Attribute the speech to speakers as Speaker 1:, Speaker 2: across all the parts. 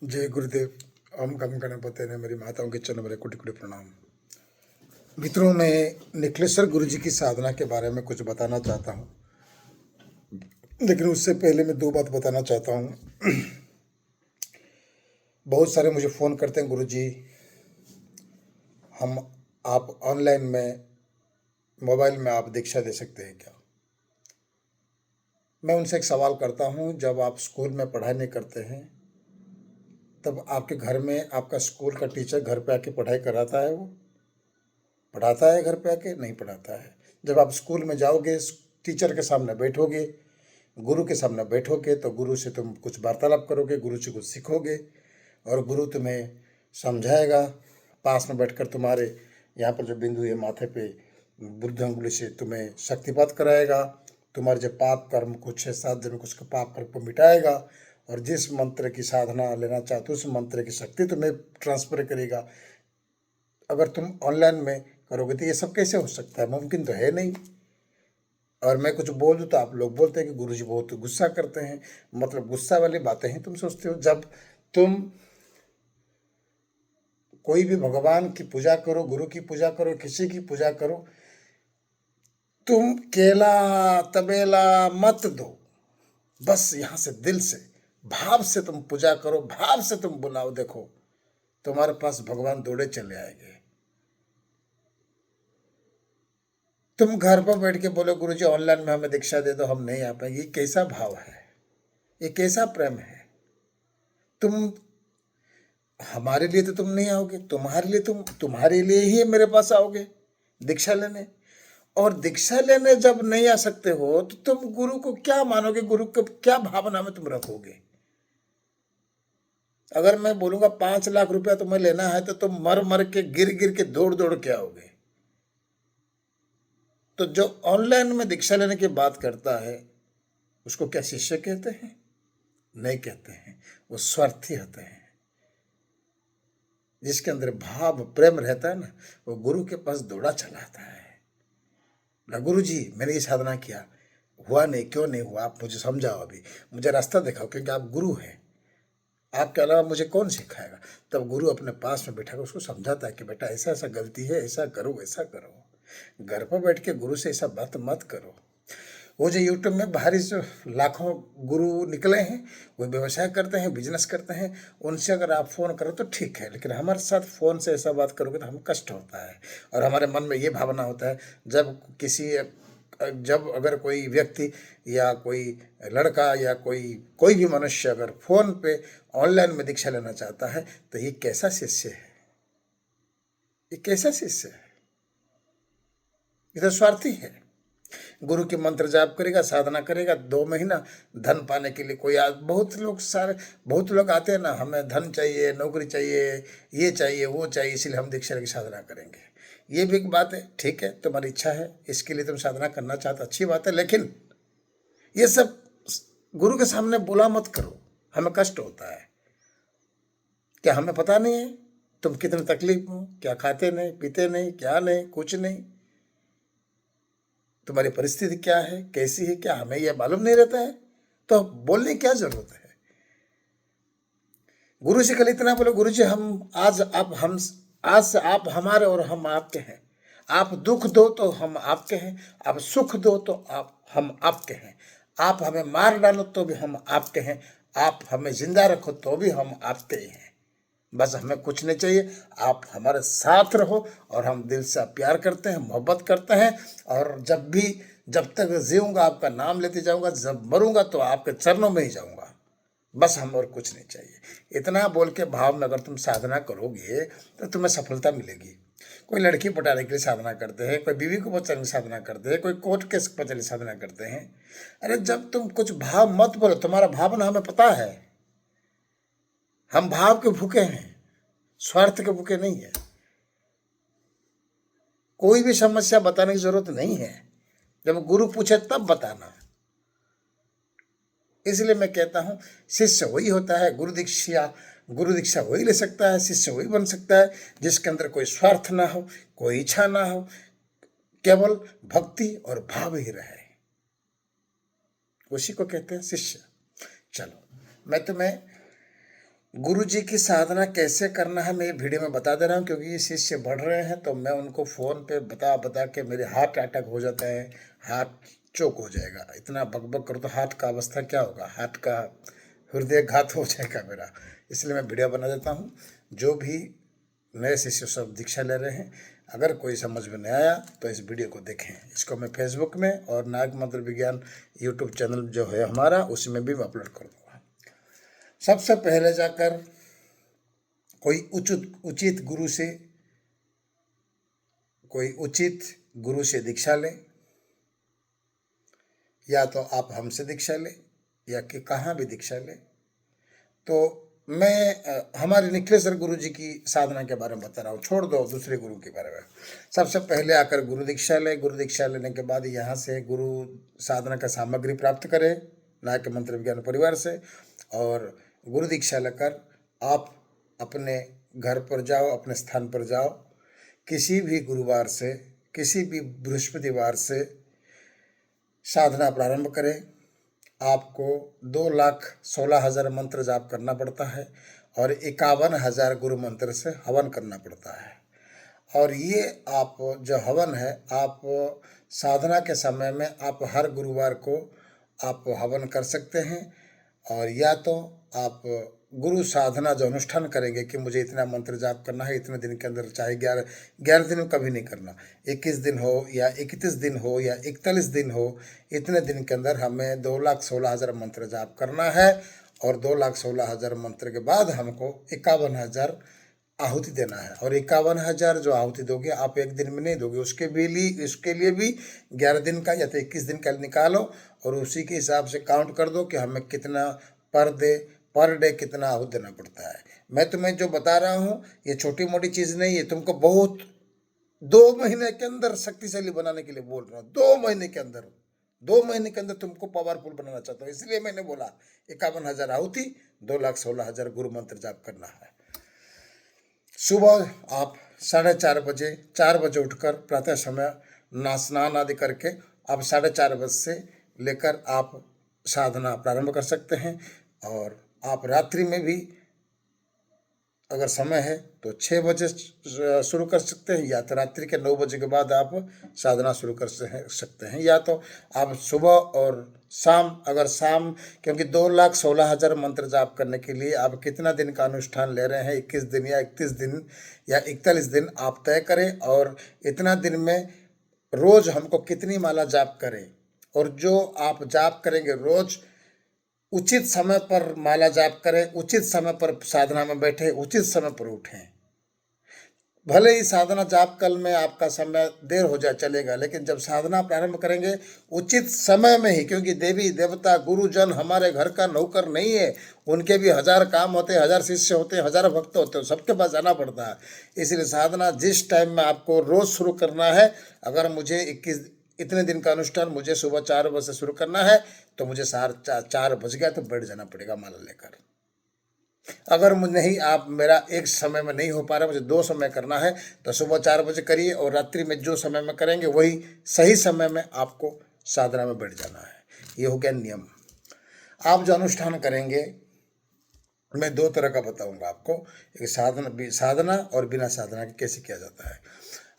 Speaker 1: जय गुरुदेव। ओम गम गणपति ने मेरी माताओं के चरण मेरे कोटि कोटि प्रणाम। मित्रों, मैं निखिलेश्वर गुरु जी की साधना के बारे में कुछ बताना चाहता हूँ, लेकिन उससे पहले मैं दो बात बताना चाहता हूँ। बहुत सारे मुझे फ़ोन करते हैं, गुरु जी हम आप ऑनलाइन में मोबाइल में आप दीक्षा दे सकते हैं क्या। मैं उनसे एक सवाल करता हूँ, जब आप स्कूल में पढ़ाई नहीं करते हैं तब आपके घर में आपका स्कूल का टीचर घर पे आके पढ़ाई कराता है? वो पढ़ाता है घर पे आके? नहीं पढ़ाता है। जब आप स्कूल में जाओगे, टीचर के सामने बैठोगे, गुरु के सामने बैठोगे, तो गुरु से तुम कुछ वार्तालाप करोगे, गुरु से कुछ सीखोगे और गुरु तुम्हें समझाएगा। पास में बैठकर तुम्हारे यहाँ पर जो बिंदु है माथे पे बुद्ध अंगुली से तुम्हें शक्तिपात कराएगा। तुम्हारे जो पाप कर्म कुछ है, 7 जन्म कुछ पाप कर्म को मिटाएगा और जिस मंत्र की साधना लेना चाहते हो उस मंत्र की शक्ति तुम्हें ट्रांसफर करेगा। अगर तुम ऑनलाइन में करोगे तो ये सब कैसे हो सकता है? मुमकिन तो है नहीं। और मैं कुछ बोल दूँ तो आप लोग बोलते हैं कि गुरुजी बहुत गुस्सा करते हैं। मतलब गुस्सा वाली बातें हैं तुम सोचते हो। जब तुम कोई भी भगवान की पूजा करो, गुरु की पूजा करो, किसी की पूजा करो, तुम केला तबेला मत दो। बस यहाँ से दिल से भाव से तुम पूजा करो, भाव से तुम बुलाओ। देखो तुम्हारे पास भगवान दौड़े चले आएंगे। तुम घर पर बैठ के बोलो गुरुजी ऑनलाइन में हमें दीक्षा दे दो, हम नहीं आ पाएंगे। ये कैसा भाव है? ये कैसा प्रेम है? तुम हमारे लिए तो तुम नहीं आओगे, तुम्हारे लिए ही मेरे पास आओगे दीक्षा लेने। और दीक्षा लेने जब नहीं आ सकते हो तो तुम गुरु को क्या मानोगे? गुरु को क्या भावना में तुम रखोगे? अगर मैं बोलूंगा 5 लाख रुपया तुम्हें लेना है तो तुम मर मर के गिर गिर के दौड़ दौड़ के आओगे। तो जो ऑनलाइन में दीक्षा लेने की बात करता है उसको क्या शिष्य कहते हैं? नहीं कहते हैं। वो स्वार्थी होते हैं। जिसके अंदर भाव प्रेम रहता है ना, वो गुरु के पास दौड़ा चला आता है। बोला गुरु जी मैंने ये साधना किया, हुआ नहीं, क्यों नहीं हुआ? आप मुझे समझाओ, अभी मुझे रास्ता दिखाओ, क्योंकि आप गुरु हैं। आपके अलावा मुझे कौन सिखाएगा? तब गुरु अपने पास में बैठा कर उसको समझाता है कि बेटा ऐसा ऐसा गलती है, ऐसा करो ऐसा करो। घर पर बैठ के गुरु से ऐसा बात मत करो। वो जो यूट्यूब में बाहरी से लाखों गुरु निकले हैं, वो व्यवसाय करते हैं, बिजनेस करते हैं, उनसे अगर आप फ़ोन करो तो ठीक है, लेकिन हमारे साथ फ़ोन से ऐसा बात करोगे तो हमें कष्ट होता है। और हमारे मन में ये भावना होता है, जब अगर कोई व्यक्ति या कोई लड़का या कोई भी मनुष्य अगर फ़ोन पे ऑनलाइन में दीक्षा लेना चाहता है तो ये कैसा शिष्य है? ये कैसा शिष्य है? ये तो स्वार्थी है। गुरु के मंत्र जाप करेगा, साधना करेगा, 2 महीना धन पाने के लिए बहुत लोग आते हैं ना, हमें धन चाहिए, नौकरी चाहिए, ये चाहिए वो चाहिए, इसलिए हम दीक्षा की साधना करेंगे। ये भी एक बात है, ठीक है, तुम्हारी इच्छा है, इसके लिए तुम साधना करना चाहते, अच्छी बात है, लेकिन ये सब गुरु के सामने बोला मत करो, हमें कष्ट होता है। क्या हमें पता नहीं है तुम कितने तकलीफ हो? क्या खाते नहीं, पीते नहीं, क्या नहीं, कुछ नहीं, तुम्हारी परिस्थिति क्या है, कैसी है, क्या हमें यह मालूम नहीं रहता है? तो बोलने की क्या जरूरत है? गुरु से कल इतना बोलो, गुरु जी आज से आप हमारे और हम आपके हैं। आप दुख दो तो हम आपके हैं, आप सुख दो तो हम आपके हैं, आप हमें मार डालो तो भी हम आपके हैं, आप हमें जिंदा रखो तो भी हम आपके ही हैं। बस हमें कुछ नहीं चाहिए, आप हमारे साथ रहो। और हम दिल से प्यार करते हैं, मोहब्बत करते हैं। और जब तक जीऊंगा आपका नाम लेते जाऊंगा, जब मरूंगा तो आपके चरणों में ही जाऊंगा। बस हम और कुछ नहीं चाहिए। इतना बोल के भाव में अगर तुम साधना करोगे तो तुम्हें सफलता मिलेगी। कोई लड़की पटाने के लिए साधना करते हैं, कोई बीवी को बचाने की साधना करते हैं, कोई कोर्ट केस बचाने की साधना करते हैं। अरे जब तुम कुछ भाव मत बोलो, तुम्हारा भावना हमें पता है। हम भाव के भूखे हैं, स्वार्थ के भूखे नहीं है। कोई भी समस्या बताने की जरूरत नहीं है, जब गुरु पूछे तब बताना। इसलिए मैं कहता हूं शिष्य वही होता है, गुरु दीक्षा वही ले सकता है, शिष्य वही बन सकता है जिसके अंदर कोई स्वार्थ ना हो, कोई इच्छा ना हो, केवल भक्ति और भाव ही रहे, उसी को कहते हैं शिष्य। चलो मैं तुम्हें गुरु जी की साधना कैसे करना है मैं ये वीडियो में बता दे रहा हूँ, क्योंकि ये शिष्य बढ़ रहे हैं तो मैं उनको फ़ोन पे बता बता के मेरे हार्ट अटैक हो जाता है, हार्ट चोक हो जाएगा। इतना बकबक करो तो हार्ट का अवस्था क्या होगा, हार्ट का हृदय घात हो जाएगा मेरा। इसलिए मैं वीडियो बना देता हूँ। जो भी नए शिष्य सब दीक्षा ले रहे हैं, अगर कोई समझ में नहीं आया तो इस वीडियो को देखें। इसको मैं फेसबुक में और नाग मंत्र विज्ञान यूट्यूब चैनल जो है हमारा, उसमें भी मैं अपलोड कर दूँगा। सबसे पहले जाकर कोई उचित गुरु से दीक्षा लें, या तो आप हमसे दीक्षा लें या कि कहाँ भी दीक्षा लें। तो मैं हमारे निखिलेश्वर गुरु जी की साधना के बारे में बता रहा हूँ, छोड़ दो दूसरे गुरु के बारे में। सबसे पहले आकर गुरु दीक्षा लें। गुरु दीक्षा लेने के बाद यहाँ से गुरु साधना का सामग्री प्राप्त करें नाग मंत्र विज्ञान परिवार से, और गुरु दीक्षा लेकर आप अपने घर पर जाओ, अपने स्थान पर जाओ। किसी भी गुरुवार से, किसी भी बृहस्पतिवार से साधना प्रारंभ करें। आपको 2,16,000 मंत्र जाप करना पड़ता है और 51,000 गुरु मंत्र से हवन करना पड़ता है। और ये आप जो हवन है, आप साधना के समय में आप हर गुरुवार को आप हवन कर सकते हैं। और या तो आप गुरु साधना जो अनुष्ठान करेंगे कि मुझे इतना मंत्र जाप करना है इतने दिन के अंदर, चाहे 11 दिन कभी नहीं करना, 21 दिन हो या 31 दिन हो या 41 दिन हो, इतने दिन के अंदर हमें 2,16,000 मंत्र जाप करना है। और 2,16,000 मंत्र के बाद हमको 51,000 आहुति देना है। और 51,000 जो आहुति दोगे आप एक दिन में नहीं दोगे, उसके लिए भी 11 दिन का या तो 21 दिन का निकालो और उसी के हिसाब से काउंट कर दो कि हमें कितना पर डे कितना आहुति देना पड़ता है। मैं तुम्हें जो बता रहा हूँ ये छोटी मोटी चीज़ नहीं है, तुमको बहुत 2 महीने के अंदर शक्तिशाली बनाने के लिए बोल रहा हूँ। 2 महीने के अंदर तुमको पावरफुल बनाना चाहता हूँ, इसलिए मैंने बोला 51,000 आहुति, 2,16,000 गुरु मंत्र जाप करना है। सुबह आप 4:30 बजे, 4 बजे उठकर प्रातः समय स्नान आदि करके आप 4:30 बजे से लेकर आप साधना प्रारंभ कर सकते हैं। और आप रात्रि में भी अगर समय है तो 6 बजे शुरू कर सकते हैं, या तो रात्रि के 9 बजे के बाद आप साधना शुरू कर सकते हैं, या तो आप सुबह और शाम, अगर शाम, क्योंकि 2,16,000 मंत्र जाप करने के लिए आप कितना दिन का अनुष्ठान ले रहे हैं, 21 दिन या 31 दिन या 41 दिन आप तय करें। और इतना दिन में रोज हमको कितनी माला जाप करें, और जो आप जाप करेंगे रोज उचित समय पर माला जाप करें, उचित समय पर साधना में बैठे, उचित समय पर उठें। भले ही साधना जाप कल में आपका समय देर हो जाए चलेगा, लेकिन जब साधना प्रारंभ करेंगे उचित समय में ही, क्योंकि देवी देवता गुरुजन हमारे घर का नौकर नहीं है, उनके भी 1000 काम होते हैं, 1000 शिष्य होते हैं, 1000 भक्त होते हैं, सबके पास जाना पड़ता है। इसलिए साधना जिस टाइम में आपको रोज शुरू करना है, अगर मुझे इतने दिन का अनुष्ठान मुझे सुबह 4 बजे से शुरू करना है तो मुझे 4 बज गया तो बैठ जाना पड़ेगा माला लेकर। अगर मुझे नहीं, आप मेरा एक समय में नहीं हो पा रहा, मुझे 2 समय करना है तो सुबह 4 बजे करिए, और रात्रि में जो समय में करेंगे वही सही समय में आपको साधना में बैठ जाना है। ये हो गया नियम। आप जो अनुष्ठान करेंगे मैं 2 तरह का बताऊंगा आपको, एक साधना और बिना साधना के कैसे किया जाता है।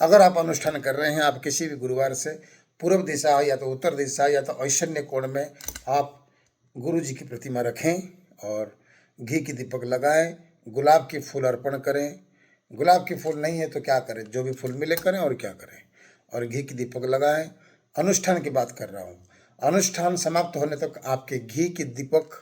Speaker 1: अगर आप अनुष्ठान कर रहे हैं, आप किसी भी गुरुवार से पूर्व दिशा या तो उत्तर दिशा या तो ईशान्य कोण में आप गुरु जी की प्रतिमा रखें और घी की दीपक लगाएं, गुलाब के फूल अर्पण करें। गुलाब के फूल नहीं है तो क्या करें, जो भी फूल मिले करें और क्या करें, और घी की दीपक लगाएं। अनुष्ठान की बात कर रहा हूँ, अनुष्ठान समाप्त होने तक आपके घी की दीपक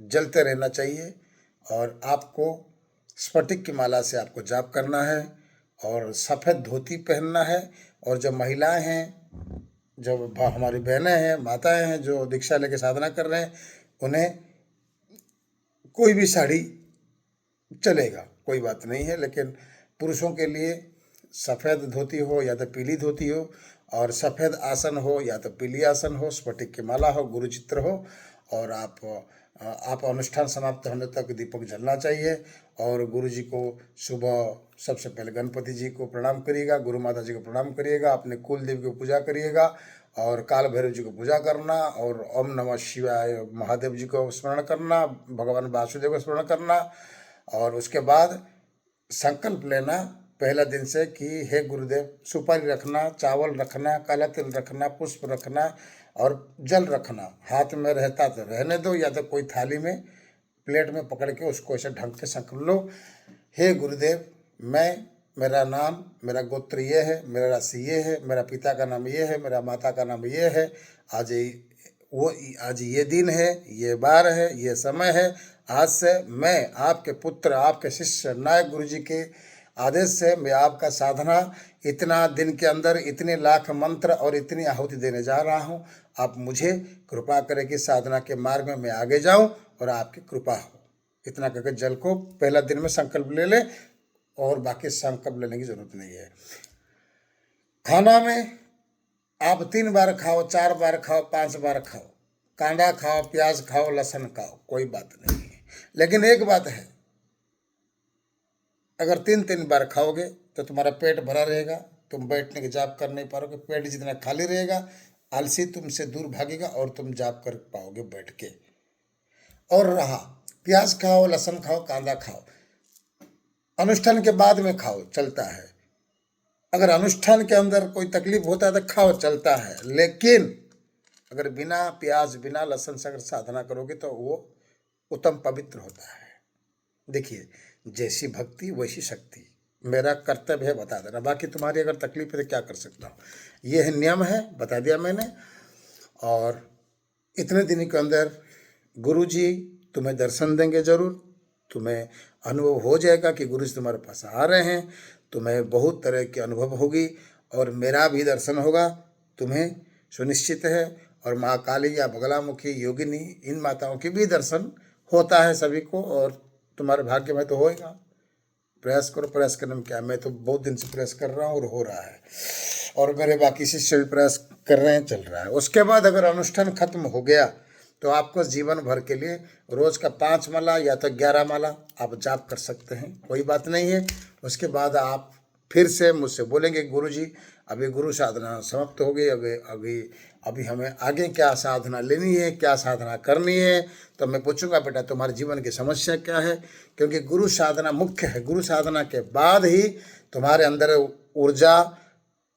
Speaker 1: जलते रहना चाहिए, और आपको स्फटिक की माला से आपको जाप करना है और सफ़ेद धोती पहनना है। और जो महिलाएं हैं, जो हमारी बहनें हैं, माताएं हैं जो दीक्षा लेके साधना कर रहे हैं, उन्हें कोई भी साड़ी चलेगा, कोई बात नहीं है, लेकिन पुरुषों के लिए सफ़ेद धोती हो या तो पीली धोती हो, और सफ़ेद आसन हो या तो पीली आसन हो, स्फटिक की माला हो, गुरु चित्र हो, और आप अनुष्ठान समाप्त होने तक दीपक जलना चाहिए। और गुरु जी को सुबह सबसे पहले गणपति जी को प्रणाम करिएगा, गुरु माता जी को प्रणाम करिएगा, अपने कुल देवी को पूजा करिएगा, और काल भैरव जी को पूजा करना और ओम नमः शिवाय महादेव जी को स्मरण करना, भगवान वासुदेव को स्मरण करना। और उसके बाद संकल्प लेना पहला दिन से कि हे गुरुदेव, सुपारी रखना, चावल रखना, काला तिल रखना, पुष्प रखना और जल रखना। हाथ में रहता तो रहने दो, या तो कोई थाली में प्लेट में पकड़ के उसको ऐसे ढंग के संकल्प लो। हे गुरुदेव, मेरा नाम, मेरा गोत्र ये है, मेरा राशि ये है, मेरा पिता का नाम ये है, मेरा माता का नाम ये है, आज ये दिन है, ये बार है, ये समय है। आज से मैं आपके पुत्र, आपके शिष्य नायक गुरु जी के आदेश से मैं आपका साधना इतना दिन के अंदर इतने लाख मंत्र और इतनी आहुति देने जा रहा हूँ। आप मुझे कृपा करें कि साधना के मार्ग में मैं आगे जाऊँ और आपकी कृपा हो। इतना करके जल को पहला दिन में संकल्प ले ले, और बाकी संकल्प लेने की जरूरत नहीं है। खाना में आप 3 बार खाओ, 4 बार खाओ, 5 बार खाओ, कांदा खाओ, प्याज खाओ, लहसुन खाओ, कोई बात नहीं है। लेकिन एक बात है, अगर 3 बार खाओगे तो तुम्हारा पेट भरा रहेगा, तुम बैठने के जाप कर नहीं पाओगे। पेट जितना खाली रहेगा, आलसी तुमसे दूर भागेगा और तुम जाप कर पाओगे बैठ के। और रहा प्याज खाओ, लहसुन खाओ, कांदा खाओ, अनुष्ठान के बाद में खाओ, चलता है। अगर अनुष्ठान के अंदर कोई तकलीफ होता है तो खाओ, चलता है। लेकिन अगर बिना प्याज बिना लहसुन से अगर साधना करोगे तो वो उत्तम पवित्र होता है। देखिए, जैसी भक्ति वैसी शक्ति, मेरा कर्तव्य है बता देना, बाकी तुम्हारी अगर तकलीफ है तो क्या कर सकता हूँ। ये है नियम है, बता दिया मैंने। और इतने दिन के अंदर गुरुजी तुम्हें दर्शन देंगे जरूर। तुम्हें अनुभव हो जाएगा कि गुरु जी तुम्हारे पास आ रहे हैं। तुम्हें बहुत तरह के अनुभव होगी और मेरा भी दर्शन होगा तुम्हें, सुनिश्चित है। और महाकाली या बगलामुखी योगिनी, इन माताओं की भी दर्शन होता है सभी को, और तुम्हारे भाग्य में तो होएगा। प्रयास करो, प्रयास करने में क्या, मैं तो बहुत दिन से प्रयास कर रहा हूँ और हो रहा है, और मेरे बाकी शिष्य भी प्रयास कर रहे हैं, चल रहा है। उसके बाद अगर अनुष्ठान खत्म हो गया तो आपको जीवन भर के लिए रोज का 5 माला या तो 11 माला आप जाप कर सकते हैं, कोई बात नहीं है। उसके बाद आप फिर से मुझसे बोलेंगे गुरुजी अभी गुरु साधना समाप्त हो गई, अभी हमें आगे क्या साधना लेनी है, क्या साधना करनी है। तो मैं पूछूंगा बेटा तुम्हारे जीवन की समस्या क्या है, क्योंकि गुरु साधना मुख्य है। गुरु साधना के बाद ही तुम्हारे अंदर ऊर्जा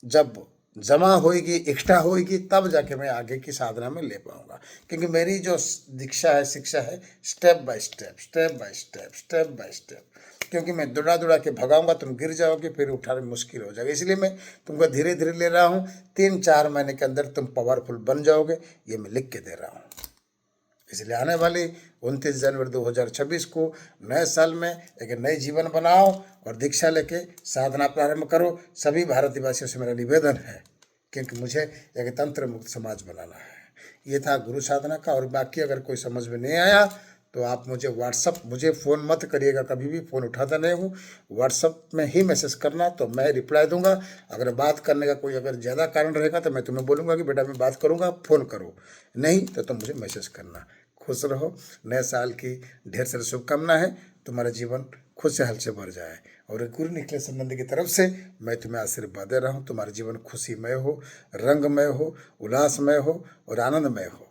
Speaker 1: जब जमा होएगी, इकट्ठा होएगी, तब जाके मैं आगे की साधना में ले पाऊंगा। क्योंकि मेरी जो दीक्षा है, शिक्षा है, step by step, step by step, step by step. क्योंकि मैं दुड़ा दुड़ा के भगाऊंगा, तुम गिर जाओगे, फिर उठाने में मुश्किल हो जाएगा। इसलिए मैं तुमको धीरे धीरे ले रहा हूँ। 3-4 महीने के अंदर तुम पावरफुल बन जाओगे, ये मैं लिख के दे रहा हूँ। इसलिए आने वाली 29 जनवरी 2026 को नए साल में एक नए जीवन बनाओ और दीक्षा लेके साधना प्रारंभ करो। सभी भारतवासियों से मेरा निवेदन है, क्योंकि मुझे एक तंत्र मुक्त समाज बनाना है। ये था गुरु साधना का। और बाकी अगर कोई समझ में नहीं आया तो आप मुझे फ़ोन मत करिएगा, कभी भी फ़ोन उठाता नहीं हूँ। व्हाट्सअप में ही मैसेज करना, तो मैं रिप्लाई दूंगा। अगर बात करने का कोई अगर ज़्यादा कारण रहेगा तो मैं तुम्हें बोलूँगा कि बेटा मैं बात करूँगा, फ़ोन करो। नहीं तो तुम मुझे मैसेज करना। खुश रहो। नए साल की ढेर सारी शुभकामनाएं है। तुम्हारा जीवन खुशहाल से भर जाए। और गुरु निखिलेश संबंधी की तरफ से मैं तुम्हें आशीर्वाद दे रहा हूँ। तुम्हारा जीवन खुशीमय हो, रंगमय हो, उल्लासमय हो और आनंदमय हो।